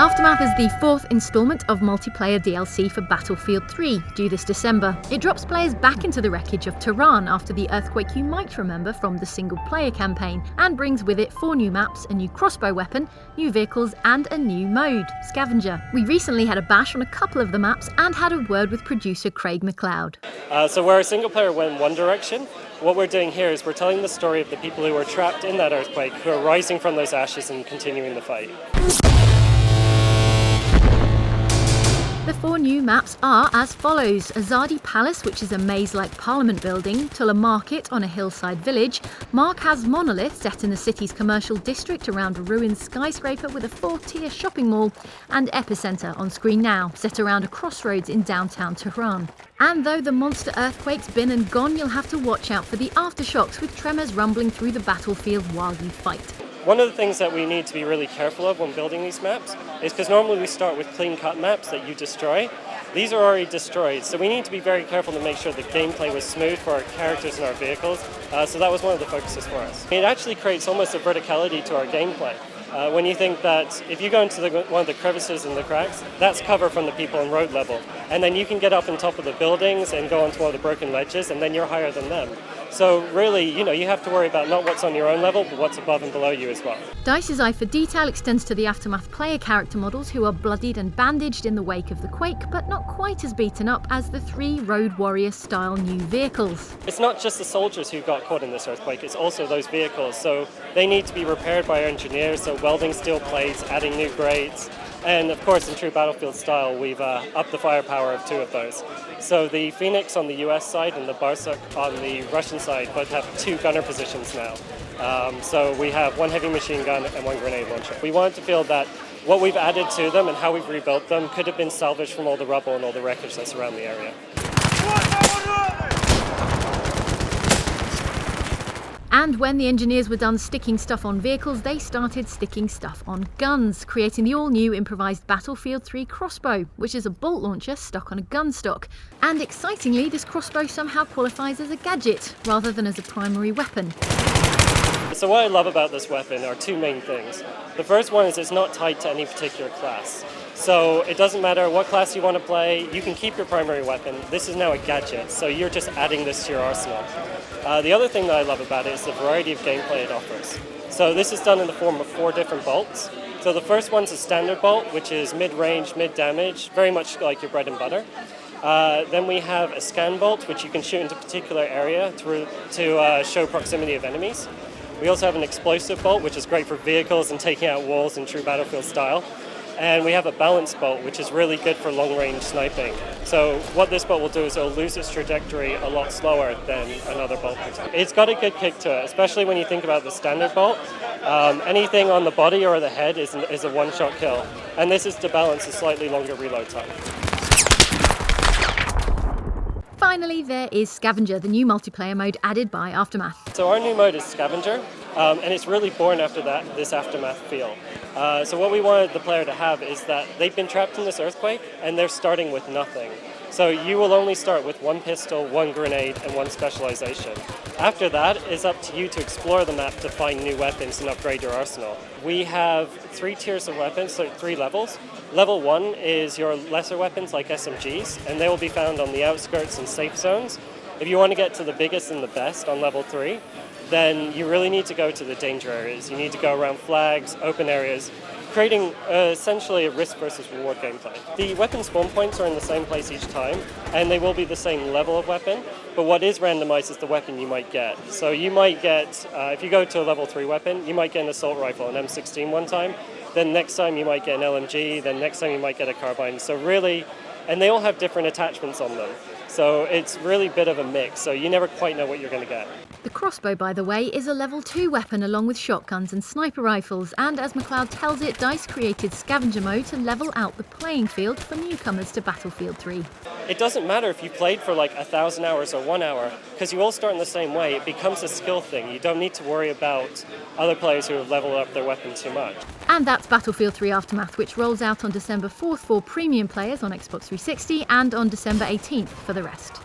Aftermath is the fourth installment of multiplayer DLC for Battlefield 3, due this December. It drops players back into the wreckage of Tehran after the earthquake you might remember from the single-player campaign, and brings with it 4 new maps, a new crossbow weapon, new vehicles, and a new mode, Scavenger. We recently had a bash on a couple of the maps and had a word with producer Craig Mcleod. So where a single player went one direction, what we're doing here is we're telling the story of the people who were trapped in that earthquake, who are rising from those ashes and continuing the fight. The 4 new maps are as follows: Azadi Palace, which is a maze-like parliament building, Tula Market on a hillside village, Markaz Monolith set in the city's commercial district around a ruined skyscraper with a 4-tier shopping mall, and Epicenter on screen now, set around a crossroads in downtown Tehran. And though the monster earthquake's been and gone, you'll have to watch out for the aftershocks with tremors rumbling through the battlefield while you fight. One of the things that we need to be really careful of when building these maps is because normally we start with clean-cut maps that you destroy. These are already destroyed, so we need to be very careful to make sure the gameplay was smooth for our characters and our vehicles, so that was one of the focuses for us. It actually creates almost a verticality to our gameplay. When you think that if you go into one of the crevices and the cracks, that's cover from the people in road level. And then you can get up on top of the buildings and go onto one of the broken ledges, and then you're higher than them. So really, you have to worry about not what's on your own level, but what's above and below you as well. DICE's eye for detail extends to the Aftermath player character models, who are bloodied and bandaged in the wake of the quake, but not quite as beaten up as the 3 Road Warrior-style new vehicles. It's not just the soldiers who got caught in this earthquake, it's also those vehicles. So they need to be repaired by our engineers, so welding steel plates, adding new grades. And of course, in true Battlefield style, we've upped the firepower of 2 of those. So the Phoenix on the US side and the Barsuk on the Russian side both have 2 gunner positions now. So we have 1 heavy machine gun and 1 grenade launcher. We wanted to feel that what we've added to them and how we've rebuilt them could have been salvaged from all the rubble and all the wreckage that's around the area. And when the engineers were done sticking stuff on vehicles, they started sticking stuff on guns, creating the all-new improvised Battlefield 3 Crossbow, which is a bolt launcher stuck on a gun stock. And excitingly, this crossbow somehow qualifies as a gadget, rather than as a primary weapon. So what I love about this weapon are 2 main things. The first one is it's not tied to any particular class. So it doesn't matter what class you want to play, you can keep your primary weapon. This is now a gadget, so you're just adding this to your arsenal. The other thing that I love about it is the variety of gameplay it offers. So this is done in the form of 4 different bolts. So the first one's a standard bolt, which is mid-range, mid-damage, very much like your bread and butter. Then we have a scan bolt, which you can shoot into a particular area to show proximity of enemies. We also have an explosive bolt, which is great for vehicles and taking out walls in true Battlefield style. And we have a balance bolt, which is really good for long-range sniping. So what this bolt will do is it'll lose its trajectory a lot slower than another bolt. It's got a good kick to it, especially when you think about the standard bolt. Anything on the body or the head is a one-shot kill. And this is to balance a slightly longer reload time. Finally, there is Scavenger, the new multiplayer mode added by Aftermath. So our new mode is Scavenger, and it's really born after this Aftermath feel. So what we wanted the player to have is that they've been trapped in this earthquake, and they're starting with nothing. So you will only start with 1 pistol, 1 grenade, and 1 specialization. After that, it's up to you to explore the map to find new weapons and upgrade your arsenal. We have 3 tiers of weapons, so 3 levels. Level 1 is your lesser weapons like SMGs, and they will be found on the outskirts and safe zones. If you want to get to the biggest and the best on level 3, then you really need to go to the danger areas. You need to go around flags, open areas, creating essentially a risk versus reward gameplay. The weapon spawn points are in the same place each time, and they will be the same level of weapon, but what is randomized is the weapon you might get. So you might get, if you go to a level 3 weapon, you might get an assault rifle, an M16 one time, then next time you might get an LMG, then next time you might get a carbine. So really, and they all have different attachments on them. So it's really a bit of a mix, so you never quite know what you're going to get. The crossbow, by the way, is a level 2 weapon along with shotguns and sniper rifles, and as Mcleod tells it, DICE created Scavenger mode to level out the playing field for newcomers to Battlefield 3. It doesn't matter if you played for like 1,000 hours or 1 hour, because you all start in the same way. It becomes a skill thing. You don't need to worry about other players who have leveled up their weapon too much. And that's Battlefield 3 Aftermath, which rolls out on December 4th for premium players on Xbox 360 and on December 18th for the rest.